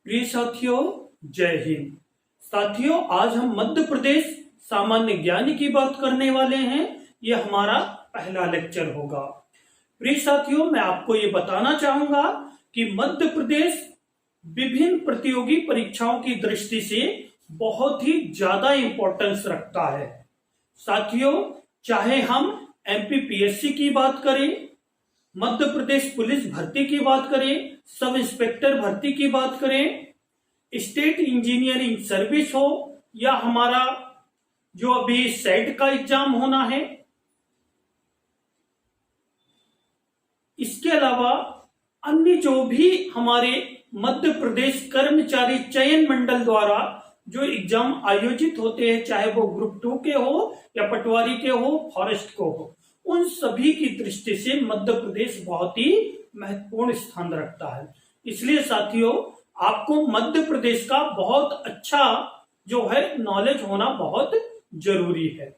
प्रिय साथियों, जय हिंद। साथियों, आज हम मध्य प्रदेश सामान्य ज्ञान की बात करने वाले हैं। यह हमारा पहला लेक्चर होगा। प्रिय साथियों, मैं आपको ये बताना चाहूंगा कि मध्य प्रदेश विभिन्न प्रतियोगी परीक्षाओं की दृष्टि से बहुत ही ज्यादा इंपॉर्टेंस रखता है। साथियों, चाहे हम एमपीपीएससी की बात करें, मध्य प्रदेश पुलिस भर्ती की बात करें, सब इंस्पेक्टर भर्ती की बात करें, स्टेट इंजीनियरिंग सर्विस हो, या हमारा जो अभी सेट का एग्जाम होना है, इसके अलावा अन्य जो भी हमारे मध्य प्रदेश कर्मचारी चयन मंडल द्वारा जो एग्जाम आयोजित होते हैं, चाहे वो ग्रुप 2 के हो या पटवारी के हो, फॉरेस्ट को हो, उन सभी की दृष्टि से मध्य प्रदेश बहुत ही महत्वपूर्ण स्थान रखता है। इसलिए साथियों, आपको मध्य प्रदेश का बहुत अच्छा जो है नॉलेज होना बहुत जरूरी है।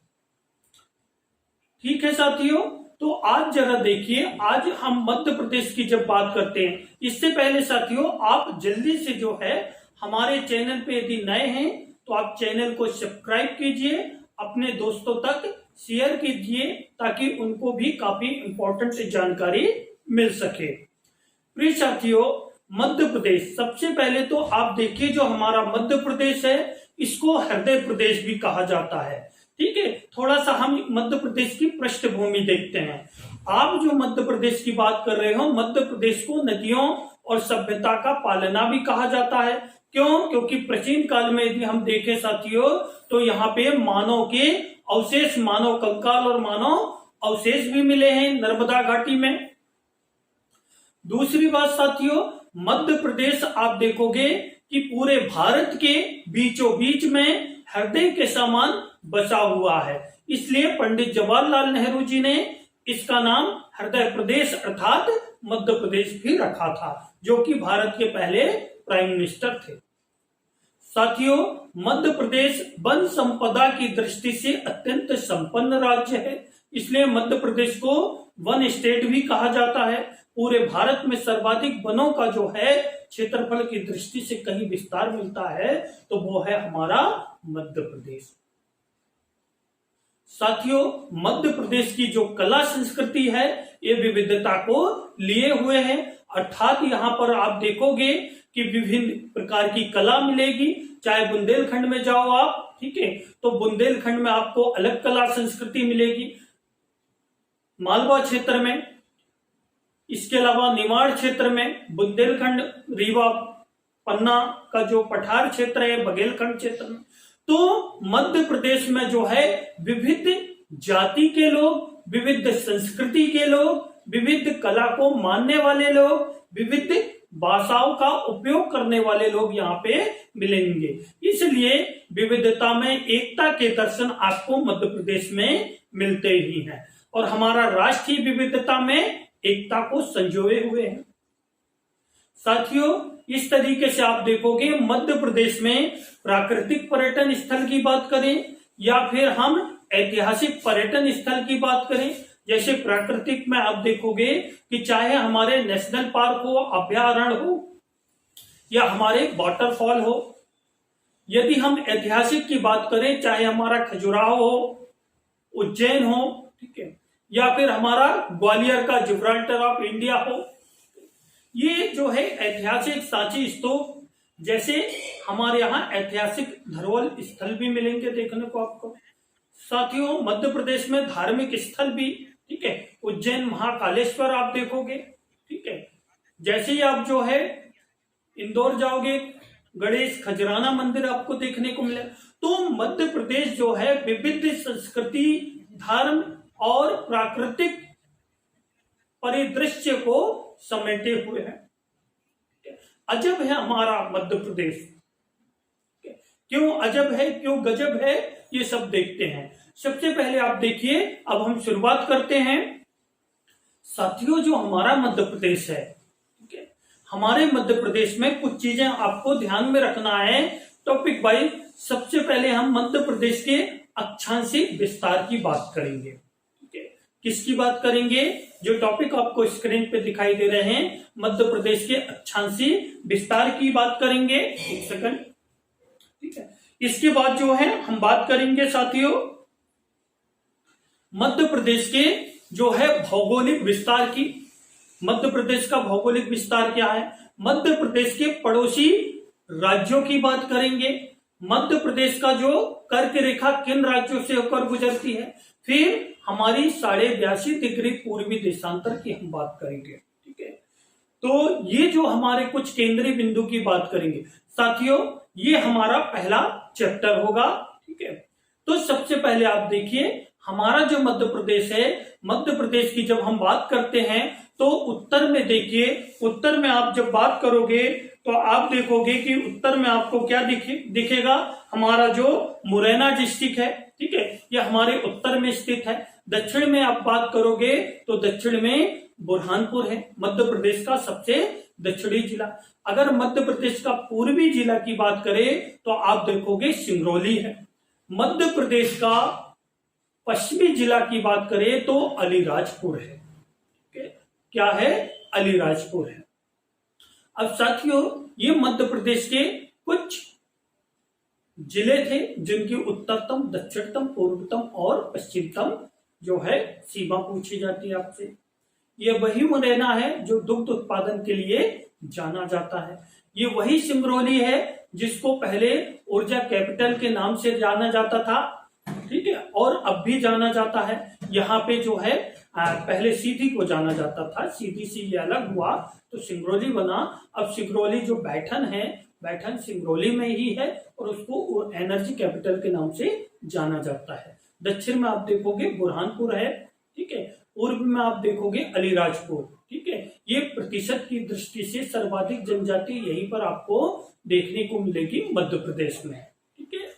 ठीक है साथियों, तो आज जरा देखिए, आज हम मध्य प्रदेश की जब बात करते हैं, इससे पहले साथियों आप जल्दी से जो है हमारे चैनल पे यदि नए हैं तो आप चैनल को सब्सक्राइब कीजिए, अपने दोस्तों तक शेयर कीजिए ताकि उनको भी काफी इंपॉर्टेंट जानकारी मिल सके। प्रिय साथियों, मध्य प्रदेश, सबसे पहले तो आप देखिए जो हमारा मध्य प्रदेश है, इसको हृदय प्रदेश भी कहा जाता है। ठीक है, थोड़ा सा हम मध्य प्रदेश की पृष्ठभूमि देखते हैं। आप जो मध्य प्रदेश की बात कर रहे हो, मध्य प्रदेश को नदियों और सभ्यता का पालना भी कहा जाता है। क्यों? क्योंकि प्राचीन काल में यदि हम देखें साथियों, तो यहाँ पे मानव के अवशेष, मानव कंकाल और मानव अवशेष भी मिले हैं नर्मदा घाटी में। दूसरी बात साथियों, मध्य प्रदेश आप देखोगे कि पूरे भारत के बीचों बीच में हृदय के समान बसा हुआ है। इसलिए पंडित जवाहरलाल नेहरू जी ने इसका नाम हृदय प्रदेश अर्थात मध्य प्रदेश भी रखा था, जो कि भारत के पहले प्राइम मिनिस्टर थे। साथियों, मध्य प्रदेश वन संपदा की दृष्टि से अत्यंत संपन्न राज्य है, इसलिए मध्य प्रदेश को वन स्टेट भी कहा जाता है। पूरे भारत में सर्वाधिक वनों का जो है क्षेत्रफल की दृष्टि से कहीं विस्तार मिलता है तो वो है हमारा मध्य प्रदेश। साथियों, मध्य प्रदेश की जो कला संस्कृति है, ये विविधता को लिए हुए है, अर्थात यहाँ पर आप देखोगे कि विभिन्न प्रकार की कला मिलेगी। चाहे बुंदेलखंड में जाओ आप, ठीक है, तो बुंदेलखंड में आपको अलग कला संस्कृति मिलेगी, मालवा क्षेत्र में, इसके अलावा निमाड़ क्षेत्र में, बुंदेलखंड, रीवा, पन्ना का जो पठार क्षेत्र है, बघेलखंड क्षेत्र में। तो मध्य प्रदेश में जो है विविध जाति के लोग, विविध संस्कृति के लोग, विविध कला को मानने वाले लोग, विविध भाषाओं का उपयोग करने वाले लोग यहाँ पे मिलेंगे। इसलिए विविधता में एकता के दर्शन आपको मध्य प्रदेश में मिलते ही हैं, और हमारा राष्ट्रीय विविधता में एकता को संजोए हुए हैं। साथियों, इस तरीके से आप देखोगे मध्य प्रदेश में प्राकृतिक पर्यटन स्थल की बात करें या फिर हम ऐतिहासिक पर्यटन स्थल की बात करें, जैसे प्राकृतिक में आप देखोगे कि चाहे हमारे नेशनल पार्क हो, अभयारण्य हो, या हमारे वाटरफॉल हो। यदि हम ऐतिहासिक की बात करें, चाहे हमारा खजुराहो हो, उज्जैन हो, ठीक है, या फिर हमारा ग्वालियर का जिब्राल्टर ऑफ इंडिया हो, ये जो है ऐतिहासिक सांची स्तूप जैसे हमारे यहाँ ऐतिहासिक धरोहर स्थल भी मिलेंगे देखने को आपको। साथियों, मध्य प्रदेश में धार्मिक स्थल भी, ठीक है, उज्जैन महाकालेश्वर आप देखोगे, ठीक है, जैसे ही आप जो है इंदौर जाओगे, गणेश खजराना मंदिर आपको देखने को मिले। तो मध्य प्रदेश जो है विविध संस्कृति, धर्म और प्राकृतिक परिदृश्य को समेटे हुए है। अजब है हमारा मध्य प्रदेश। क्यों अजब है, क्यों गजब है, ये सब देखते हैं। सबसे पहले आप देखिए, अब हम शुरुआत करते हैं। साथियों, जो हमारा मध्य प्रदेश है, ठीक है, हमारे मध्य प्रदेश में कुछ चीजें आपको ध्यान में रखना है टॉपिक वाइज। सबसे पहले हम मध्य प्रदेश के अक्षांशीय विस्तार की बात करेंगे। ठीक है, किसकी बात करेंगे? जो टॉपिक आपको स्क्रीन पे दिखाई दे रहे हैं, मध्य प्रदेश के अक्षांशी विस्तार की बात करेंगे। एक सेकंड, ठीक है। इसके बाद जो है हम बात करेंगे साथियों मध्य प्रदेश के जो है भौगोलिक विस्तार की। मध्य प्रदेश का भौगोलिक विस्तार क्या है? मध्य प्रदेश के पड़ोसी राज्यों की बात करेंगे। मध्य प्रदेश का जो कर्क रेखा किन राज्यों से होकर गुजरती है, फिर हमारी 82.5 डिग्री पूर्वी देशांतर की हम बात करेंगे, ठीक है। तो ये जो हमारे कुछ केंद्रीय बिंदु की बात करेंगे साथियों, ये हमारा पहला चैप्टर होगा, ठीक है। तो सबसे पहले आप देखिए हमारा जो मध्य प्रदेश है, मध्य प्रदेश की जब हम बात करते हैं तो उत्तर में देखिए, उत्तर में आप जब बात करोगे तो आप देखोगे कि उत्तर में आपको क्या दिखेगा, हमारा जो मुरैना डिस्ट्रिक्ट है, ठीक है, ये हमारे उत्तर में स्थित है। दक्षिण में आप बात करोगे तो दक्षिण में बुरहानपुर है, मध्य प्रदेश का सबसे दक्षिणी जिला। अगर मध्य प्रदेश का पूर्वी जिला की बात करें तो आप देखोगे सिंगरौली है। मध्य प्रदेश का पश्चिमी जिला की बात करें तो अलीराजपुर है, क्या है? अलीराजपुर है। अब साथियों ये मध्य प्रदेश के कुछ जिले थे जिनकी उत्तरतम, दक्षिणतम, पूर्वतम और पश्चिमतम जो है सीमा पूछी जाती है आपसे। ये वही मुरैना है जो दुग्ध उत्पादन के लिए जाना जाता है। ये वही सिंगरौली है जिसको पहले ऊर्जा कैपिटल के नाम से जाना जाता था, ठीक है, और अब भी जाना जाता है। यहाँ पे जो है पहले सीधी को जाना जाता था, सीधी से ये अलग हुआ तो सिंगरौली बना। अब सिंगरौली जो बैठन है, बैठन सिंगरौली में ही है और उसको एनर्जी कैपिटल के नाम से जाना जाता है। दक्षिण में आप देखोगे बुरहानपुर है, ठीक है, पूर्व में आप देखोगे अलीराजपुर, ठीक है। ये प्रतिशत की दृष्टि से सर्वाधिक जनजाति यहीं पर आपको देखने को मिलेगी मध्य प्रदेश में, ठीक है।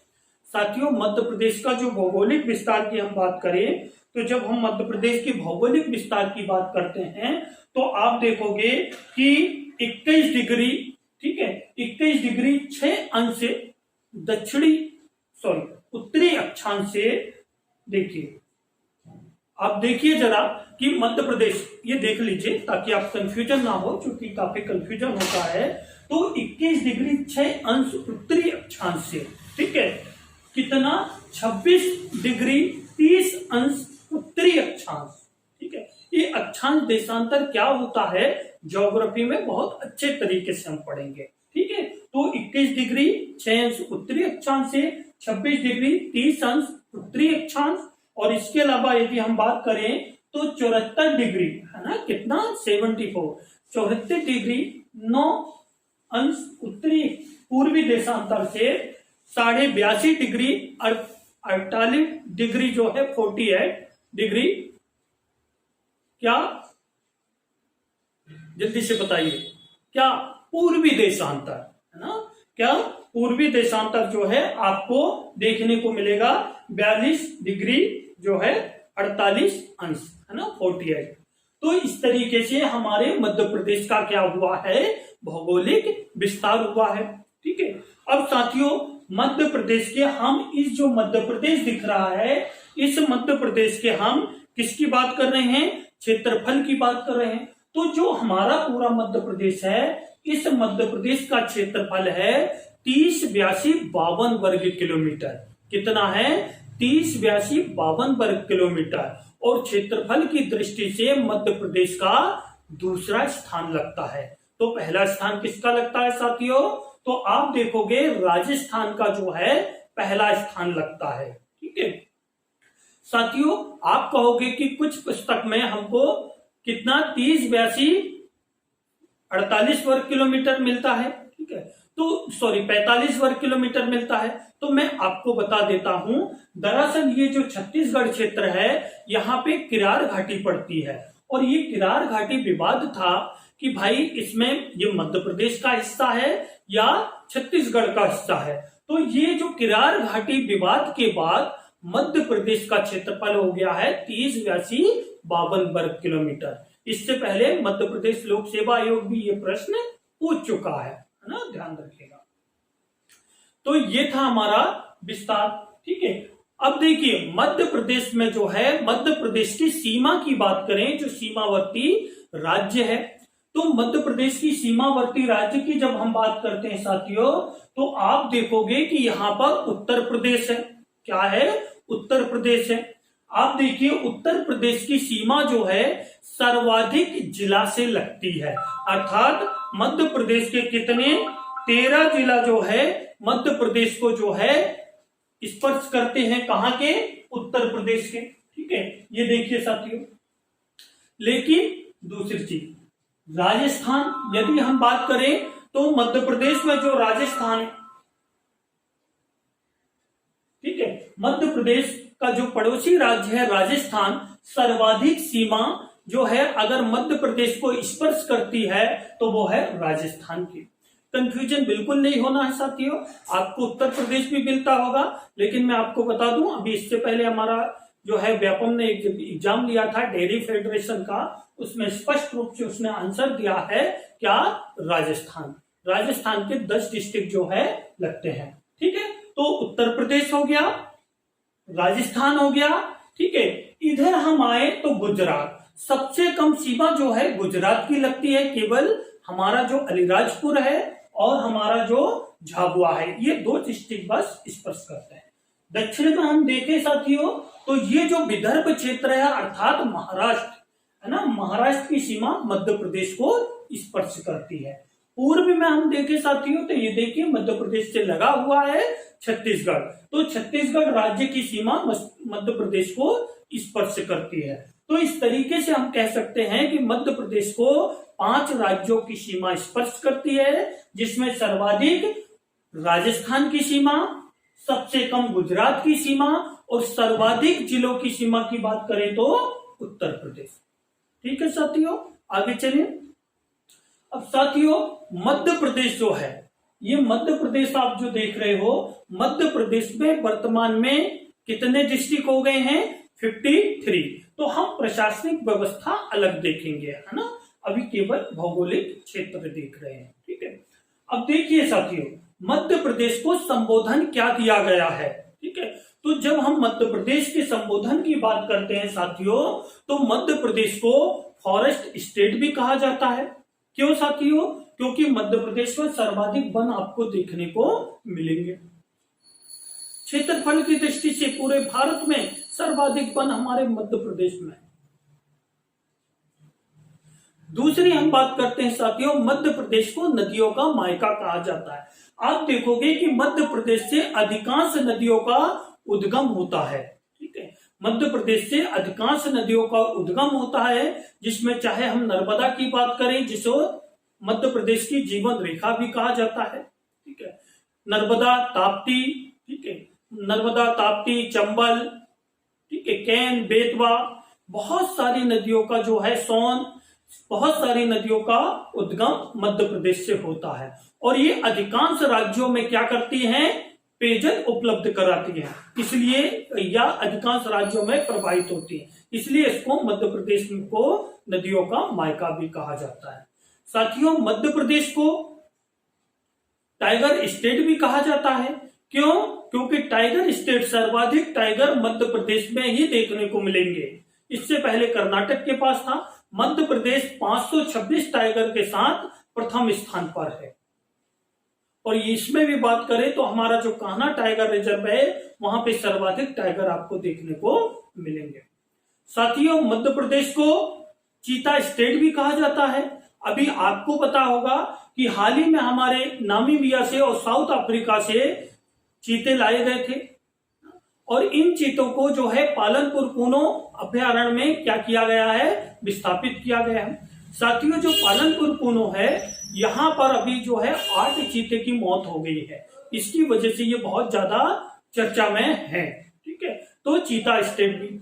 साथियों मध्य प्रदेश का जो भौगोलिक विस्तार की हम बात करें तो जब हम मध्य प्रदेश के भौगोलिक विस्तार की बात करते हैं तो आप देखोगे कि 21 डिग्री, ठीक है, 21 डिग्री 6 अंश से उत्तरी अक्षांश से, देखिए आप देखिए जरा कि मध्य प्रदेश, ये देख लीजिए ताकि आप कंफ्यूजन ना हो, क्योंकि काफी कंफ्यूजन होता है। तो 21 डिग्री 6 अंश उत्तरी अक्षांश से, ठीक है, कितना? 26 डिग्री 30 अंश उत्तरी अक्षांश, ठीक है। ये अक्षांश देशांतर क्या होता है ज्योग्राफी में बहुत अच्छे तरीके से हम पढ़ेंगे, ठीक है। तो 21 डिग्री 6 अंश उत्तरी अक्षांश से 26 डिग्री 30 अंश उत्तरी अक्षांश, और इसके अलावा यदि हम बात करें तो 74 डिग्री है ना, कितना? 74, 74 डिग्री 9 अंश उत्तरी पूर्वी देशांतर से 82.5 डिग्री 48 डिग्री जो है 48 डिग्री, क्या? जल्दी से बताइए, क्या? पूर्वी देशांतर है ना, क्या? पूर्वी देशांतर जो है आपको देखने को मिलेगा 42 डिग्री जो है 48 अंश है ना, 48। तो इस तरीके से हमारे मध्य प्रदेश का क्या हुआ है, भौगोलिक विस्तार हुआ है, ठीक है। अब साथियों मध्य प्रदेश के हम इस जो मध्य प्रदेश दिख रहा है, इस मध्य प्रदेश के हम किसकी बात कर रहे हैं? क्षेत्रफल की बात कर रहे हैं। तो जो हमारा पूरा मध्य प्रदेश है, इस मध्य प्रदेश का क्षेत्रफल है 308252 वर्ग किलोमीटर। कितना है? 308252 वर्ग किलोमीटर। और क्षेत्रफल की दृष्टि से मध्य प्रदेश का दूसरा स्थान लगता है। तो पहला स्थान किसका लगता है साथियों? तो आप देखोगे राजस्थान का जो है पहला स्थान लगता है, ठीक है। साथियों आप कहोगे कि कुछ पुस्तक में हमको कितना 308248 वर्ग किलोमीटर मिलता है, ठीक है, तो 45 वर्ग किलोमीटर मिलता है। तो मैं आपको बता देता हूं, दरअसल ये जो छत्तीसगढ़ क्षेत्र है यहाँ पे किरार घाटी पड़ती है, और ये किरार घाटी विवाद था कि भाई इसमें ये मध्य प्रदेश का हिस्सा है या छत्तीसगढ़ का हिस्सा है। तो ये जो किरार घाटी विवाद के बाद मध्य प्रदेश का क्षेत्रफल हो गया है 308252 वर्ग किलोमीटर। इससे पहले मध्य प्रदेश लोक सेवा आयोग भी ये प्रश्न पूछ चुका है ना, ध्यान रखिएगा। तो ये था हमारा विस्तार, ठीक है। अब देखिए मध्य प्रदेश में जो है, मध्य प्रदेश की सीमा की बात करें, जो सीमावर्ती राज्य है, तो मध्य प्रदेश की सीमावर्ती राज्य की जब हम बात करते हैं साथियों, तो आप देखोगे कि यहां पर उत्तर प्रदेश है। क्या है? उत्तर प्रदेश है। आप देखिए उत्तर प्रदेश की सीमा जो है सर्वाधिक जिला से लगती है, अर्थात मध्य प्रदेश के कितने 13 जिला जो है मध्य प्रदेश को जो है स्पर्श करते हैं। कहां के? उत्तर प्रदेश के। ठीक है, ये देखिए साथियों। लेकिन दूसरी चीज, राजस्थान, यदि हम बात करें तो मध्य प्रदेश में जो राजस्थान है, ठीक है, मध्य प्रदेश का जो पड़ोसी राज्य है राजस्थान, सर्वाधिक सीमा जो है अगर मध्य प्रदेश को स्पर्श करती है तो वो है राजस्थान की। कंफ्यूजन बिल्कुल नहीं होना है साथियों। आपको उत्तर प्रदेश भी मिलता होगा, लेकिन मैं आपको बता दूं, अभी इससे पहले हमारा जो है व्यापम ने एक एग्जाम लिया था डेयरी फेडरेशन का, उसमें स्पष्ट रूप से उसने आंसर दिया है क्या? राजस्थान। राजस्थान के 10 डिस्ट्रिक्ट जो है लगते हैं। ठीक है, तो उत्तर प्रदेश हो गया, राजस्थान हो गया। ठीक है, इधर हम आए तो गुजरात, सबसे कम सीमा जो है गुजरात की लगती है, केवल हमारा जो अलीराजपुर है और हमारा जो झाबुआ है, ये 2 डिस्ट्रिक्ट बस स्पर्श करते हैं। दक्षिण में हम देखें साथियों तो ये जो विदर्भ क्षेत्र है अर्थात महाराष्ट्र है ना, महाराष्ट्र की सीमा मध्य प्रदेश को स्पर्श करती है। पूर्व में हम देखें साथियों तो ये देखिए मध्य प्रदेश से लगा हुआ है छत्तीसगढ़, तो छत्तीसगढ़ राज्य की सीमा मध्य प्रदेश को स्पर्श करती है। तो इस तरीके से हम कह सकते हैं कि मध्य प्रदेश को 5 राज्यों की सीमा स्पर्श करती है, जिसमें सर्वाधिक राजस्थान की सीमा, सबसे कम गुजरात की सीमा और सर्वाधिक जिलों की सीमा की बात करें तो उत्तर प्रदेश। ठीक है साथियों, आगे चलिए। अब साथियों मध्य प्रदेश जो है, ये मध्य प्रदेश आप जो देख रहे हो, मध्य प्रदेश में वर्तमान में कितने डिस्ट्रिक्ट हो गए हैं? 53। तो हम प्रशासनिक व्यवस्था अलग देखेंगे, है ना, अभी केवल भौगोलिक क्षेत्र देख रहे हैं। ठीक है, अब देखिए साथियों मध्य प्रदेश को संबोधन क्या दिया गया है। ठीक है, तो जब हम मध्य प्रदेश के संबोधन की बात करते हैं साथियों, तो मध्य प्रदेश को फॉरेस्ट स्टेट भी कहा जाता है। क्यों साथियों? क्योंकि मध्य प्रदेश में सर्वाधिक वन आपको देखने को मिलेंगे। क्षेत्रफल की दृष्टि से पूरे भारत में सर्वाधिक वन हमारे मध्य प्रदेश में। दूसरी हम बात करते हैं साथियों, मध्य प्रदेश को नदियों का मायका कहा जाता है। आप देखोगे कि मध्य प्रदेश से अधिकांश नदियों का उद्गम होता है। ठीक है, मध्य प्रदेश से अधिकांश नदियों का उद्गम होता है, जिसमें चाहे हम नर्मदा की बात करें, जिसे मध्य प्रदेश की जीवन रेखा भी कहा जाता है। ठीक है, नर्मदा, ताप्ती, ठीक है, नर्मदा, ताप्ती, चंबल, ठीक है, कैन, बेतवा, बहुत सारी नदियों का जो है, सोन, बहुत सारी नदियों का उद्गम मध्य प्रदेश से होता है। और ये अधिकांश राज्यों में क्या करती हैं? पेयजल उपलब्ध कराती है, इसलिए या अधिकांश राज्यों में प्रवाहित होती है, इसलिए इसको मध्य प्रदेश को नदियों का मायका भी कहा जाता है। साथियों मध्य प्रदेश को टाइगर स्टेट भी कहा जाता है। क्यों? क्योंकि टाइगर स्टेट, सर्वाधिक टाइगर मध्य प्रदेश में ही देखने को मिलेंगे। इससे पहले कर्नाटक के पास था। मध्य प्रदेश 526 टाइगर के साथ प्रथम स्थान पर है। और इसमें भी बात करें तो हमारा जो कान्हा टाइगर रिजर्व है, वहां पे सर्वाधिक टाइगर आपको देखने को मिलेंगे। साथियों मध्य प्रदेश को चीता स्टेट भी कहा जाता है। अभी आपको पता होगा कि हाल ही में हमारे नामीबिया से और साउथ अफ्रीका से चीते लाए गए थे, और इन चीतों को जो है पालनपुर कूनो अभ्यारण्य में क्या किया गया है? विस्थापित किया गया है। साथियों जो पालनपुर कूनो है, यहाँ पर अभी जो है 8 चीते की मौत हो गई है। इसकी वजह से ये बहुत ज्यादा चर्चा में है। ठीक है, तो चीता स्टेट भी।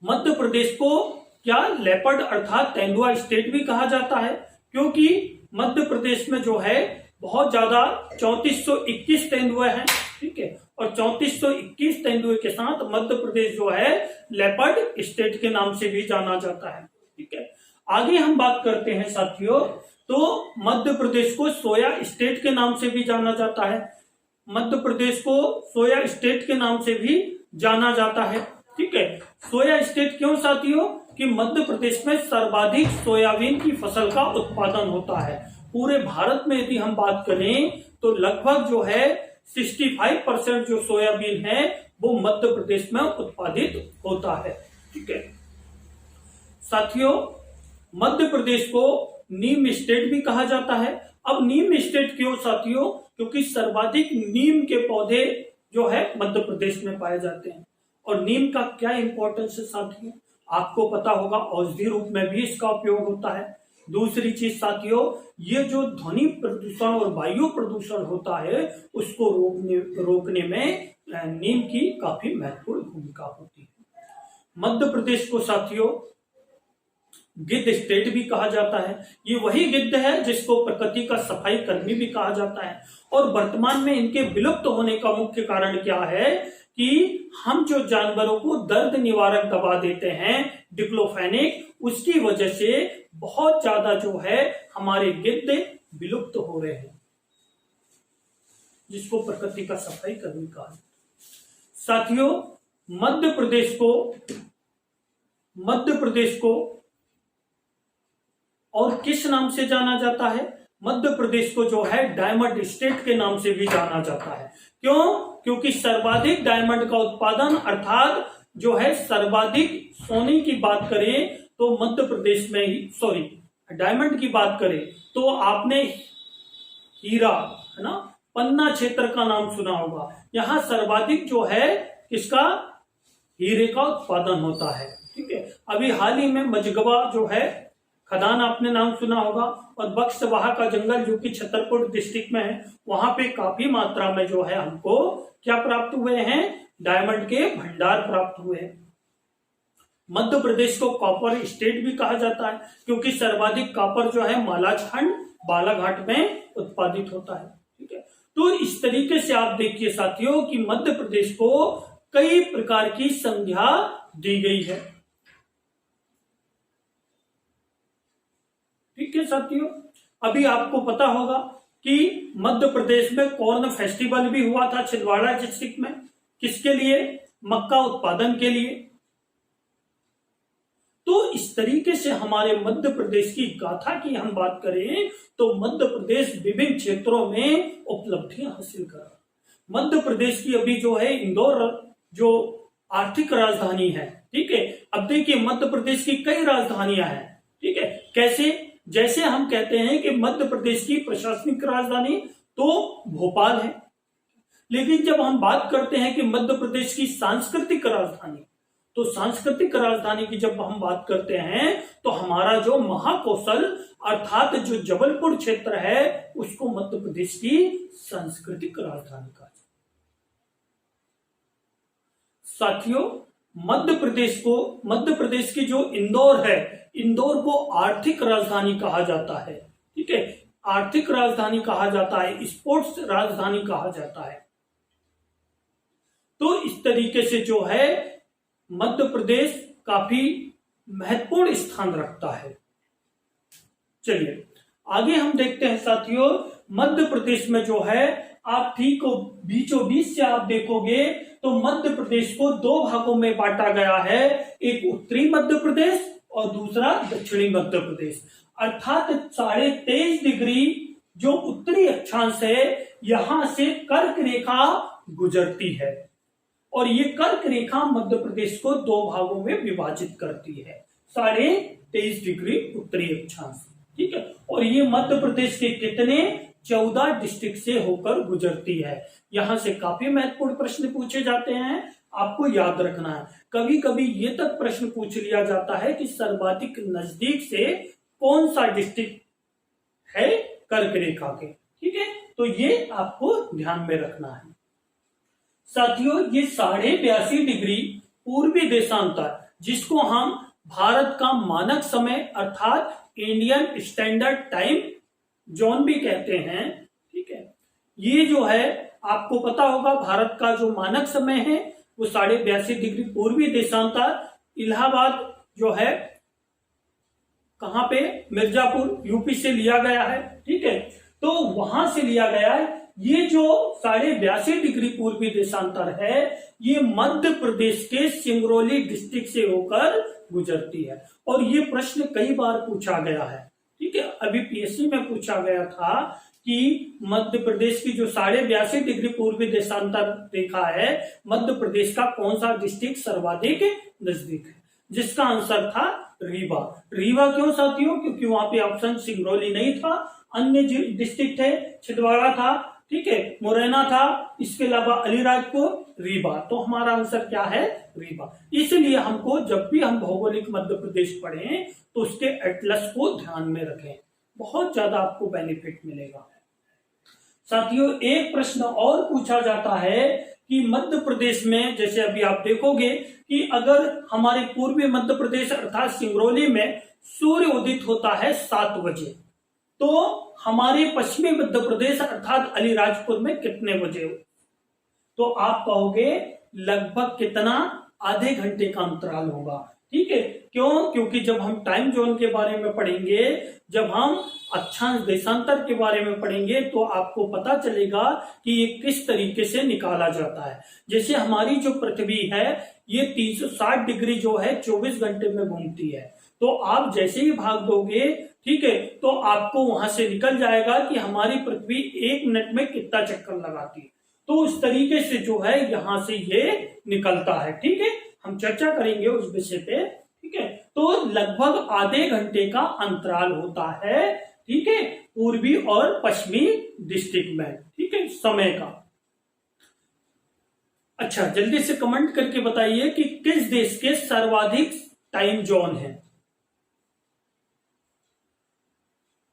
मध्य प्रदेश को क्या लेपर्ड अर्थात तेंदुआ स्टेट भी कहा जाता है, क्योंकि मध्य प्रदेश में जो है बहुत ज्यादा 3421 तेंदुए हैं। ठीक है, और 3421 तेंदुए के साथ मध्य प्रदेश जो है लेपर्ड स्टेट के नाम से भी जाना जाता है। ठीक है, आगे हम बात करते हैं साथियों, तो मध्य प्रदेश को सोया स्टेट के नाम से भी जाना जाता है। मध्य प्रदेश को सोया स्टेट के नाम से भी जाना जाता है। ठीक है, सोया स्टेट क्यों साथियों? कि मध्य प्रदेश में सर्वाधिक सोयाबीन की फसल का उत्पादन होता है। पूरे भारत में यदि हम बात करें तो लगभग जो है 65% जो सोयाबीन है वो मध्य प्रदेश में उत्पादित होता है। ठीक है साथियों, मध्य प्रदेश को नीम स्टेट भी कहा जाता है। अब नीम स्टेट क्यों साथियों? क्योंकि सर्वाधिक नीम के पौधे जो है मध्य प्रदेश में पाए जाते हैं। और नीम का क्या इंपॉर्टेंस है साथियों? आपको पता होगा, औषधि रूप में भी इसका उपयोग होता है। दूसरी चीज साथियों, ये जो ध्वनि प्रदूषण और वायु प्रदूषण होता है उसको रोकने में नीम की काफी महत्वपूर्ण भूमिका होती है। मध्य प्रदेश को साथियों गिद्ध स्टेट भी कहा जाता है। ये वही गिद्ध है जिसको प्रकृति का सफाई कर्मी भी कहा जाता है। और वर्तमान में इनके विलुप्त होने का मुख्य कारण क्या है कि हम जो जानवरों को दर्द निवारक दवा देते हैं डिक्लोफेनेक, उसकी वजह से बहुत ज्यादा जो है हमारे गिद्ध विलुप्त हो रहे हैं, जिसको प्रकृति का सफाई कर्मी कहा। साथियों, मध्य प्रदेश को और किस नाम से जाना जाता है? मध्य प्रदेश को जो है डायमंड स्टेट के नाम से भी जाना जाता है। क्यों? क्योंकि सर्वाधिक डायमंड का उत्पादन अर्थात जो है सर्वाधिक सोने की बात करें तो मध्य प्रदेश में ही, सॉरी डायमंड की बात करें तो आपने हीरा है ना, पन्ना क्षेत्र का नाम सुना होगा। यहां सर्वाधिक जो है किसका? हीरे का उत्पादन होता है। ठीक है, अभी हाल ही में मझगवा जो है खदान आपने नाम सुना होगा, और बक्सवाहा का जंगल जो कि छतरपुर डिस्ट्रिक्ट में है, वहां पे काफी मात्रा में जो है हमको क्या प्राप्त हुए हैं? डायमंड के भंडार प्राप्त हुए हैं। मध्य प्रदेश को कॉपर स्टेट भी कहा जाता है क्योंकि सर्वाधिक कॉपर जो है मालाझंड बालाघाट में उत्पादित होता है। ठीक है, तो इस तरीके से आप देखिए साथियों कि मध्य प्रदेश को कई प्रकार की संज्ञा दी गई है। ठीक है साथियों, अभी आपको पता होगा कि मध्य प्रदेश में कॉर्न फेस्टिवल भी हुआ था छिंदवाड़ा डिस्ट्रिक्ट में। किसके लिए? मक्का उत्पादन के लिए। तो इस तरीके से हमारे मध्य प्रदेश की गाथा की हम बात करें तो मध्य प्रदेश विभिन्न क्षेत्रों में उपलब्धियां हासिल कर रहा है। मध्य प्रदेश की अभी जो है इंदौर जो आर्थिक राजधानी है। ठीक है, अब देखिए मध्य प्रदेश की कई राजधानियां हैं। ठीक है, कैसे? जैसे हम कहते हैं कि मध्य प्रदेश की प्रशासनिक राजधानी तो भोपाल है, लेकिन जब हम बात करते हैं कि मध्य प्रदेश की सांस्कृतिक राजधानी, तो सांस्कृतिक राजधानी की जब हम बात करते हैं तो हमारा जो महाकौशल अर्थात जो जबलपुर क्षेत्र है उसको मध्य प्रदेश की सांस्कृतिक राजधानी कहा जाता है। साथियों, मध्य प्रदेश की जो इंदौर है, इंदौर को आर्थिक राजधानी कहा जाता है। ठीक है, आर्थिक राजधानी कहा जाता है, स्पोर्ट्स राजधानी कहा जाता है। तो इस तरीके से जो है मध्य प्रदेश काफी महत्वपूर्ण स्थान रखता है। चलिए आगे हम देखते हैं साथियों, मध्य प्रदेश में जो है आप ठीक बीचों बीच से आप देखोगे तो मध्य प्रदेश को दो भागों में बांटा गया है, एक उत्तरी मध्य प्रदेश और दूसरा दक्षिणी मध्य प्रदेश। अर्थात 23.5 डिग्री जो उत्तरी अक्षांश है यहां से कर्क रेखा गुजरती है और ये कर्क रेखा मध्य प्रदेश को दो भागों में विभाजित करती है, 23.5 डिग्री उत्तरी अक्षांश। ठीक है, और ये मध्य प्रदेश के कितने 14 डिस्ट्रिक्ट से होकर गुजरती है। यहां से काफी महत्वपूर्ण प्रश्न पूछे जाते हैं, आपको याद रखना है। कभी कभी ये तक प्रश्न पूछ लिया जाता है कि सर्वाधिक नजदीक से कौन सा डिस्ट्रिक्ट है कर्क रेखा के। ठीक है, तो ये आपको ध्यान में रखना है। साथियों, ये 82.5 डिग्री पूर्वी देशांतर जिसको हम भारत का मानक समय अर्थात इंडियन स्टैंडर्ड टाइम जोन भी कहते हैं। ठीक है, ये जो है आपको पता होगा भारत का जो मानक समय है वो 82.5 डिग्री पूर्वी देशांतर इलाहाबाद जो है कहां पे? मिर्जापुर यूपी से लिया गया है। ठीक है, तो वहां से लिया गया है ये जो 82.5 डिग्री पूर्वी देशांतर है, ये मध्य प्रदेश के सिंगरौली डिस्ट्रिक्ट से होकर गुजरती है। और ये प्रश्न कई बार पूछा गया है, ठीक है। अभी पीएससी में पूछा गया था कि मध्य प्रदेश की जो 82.5 डिग्री पूर्वी देशांतर रेखा है, मध्य प्रदेश का कौन सा डिस्ट्रिक्ट सर्वाधिक नजदीक है, जिसका आंसर था रीवा। रीवा क्यों साथियों? क्योंकि वहां पे ऑप्शन सिंगरौली नहीं था, अन्य डिस्ट्रिक्ट है, छिंदवाड़ा था, ठीक है, मुरैना था, इसके अलावा अलीराजपुर, रीवा। तो हमारा आंसर क्या है? रीवा। इसलिए हमको जब भी हम भौगोलिक मध्य प्रदेश पढ़ें तो उसके एटलस को ध्यान में रखें, बहुत ज्यादा आपको बेनिफिट मिलेगा। साथियों, एक प्रश्न और पूछा जाता है कि मध्य प्रदेश में, जैसे अभी आप देखोगे कि अगर हमारे पूर्वी मध्य प्रदेश अर्थात सिंगरौली में सूर्य उदित होता है 7 बजे, तो हमारे पश्चिमी मध्य प्रदेश अर्थात अलीराजपुर में कितने बजे हो? तो आप कहोगे लगभग कितना, आधे घंटे का अंतराल होगा, ठीक है। क्यों? क्योंकि जब हम टाइम जोन के बारे में पढ़ेंगे, जब हम अक्षांश देशांतर के बारे में पढ़ेंगे, तो आपको पता चलेगा कि ये किस तरीके से निकाला जाता है। जैसे हमारी जो पृथ्वी है, ये 360 डिग्री जो है 24 घंटे में घूमती है। तो आप जैसे ही भाग दोगे, ठीक है, तो आपको वहां से निकल जाएगा कि हमारी पृथ्वी 1 मिनट में कितना चक्कर लगाती है। तो उस तरीके से जो है यहां से ये निकलता है, ठीक है। हम चर्चा करेंगे उस विषय पे, ठीक है। तो लगभग आधे घंटे का अंतराल होता है, ठीक है, पूर्वी और पश्चिमी डिस्ट्रिक्ट में, ठीक है, समय का। अच्छा, जल्दी से कमेंट करके बताइए कि किस देश के सर्वाधिक टाइम जोन है।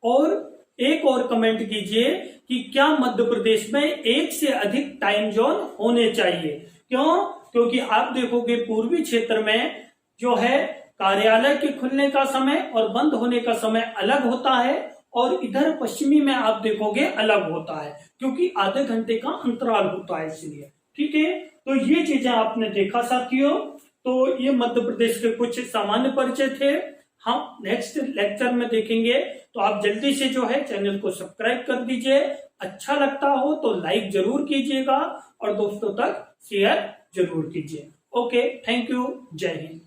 और एक और कमेंट कीजिए कि क्या मध्य प्रदेश में एक से अधिक टाइम जोन होने चाहिए। क्यों? क्योंकि आप देखोगे पूर्वी क्षेत्र में जो है कार्यालय के खुलने का समय और बंद होने का समय अलग होता है, और इधर पश्चिमी में आप देखोगे अलग होता है, क्योंकि आधे घंटे का अंतराल होता है, इसलिए, ठीक है। तो ये चीजें आपने देखा साथियों। तो ये मध्य प्रदेश के कुछ सामान्य परिचय थे, हम नेक्स्ट लेक्चर में देखेंगे। तो आप जल्दी से जो है चैनल को सब्सक्राइब कर दीजिए, अच्छा लगता हो तो लाइक जरूर कीजिएगा और दोस्तों तक शेयर जरूर कीजिए। ओके, थैंक यू, जय हिंद।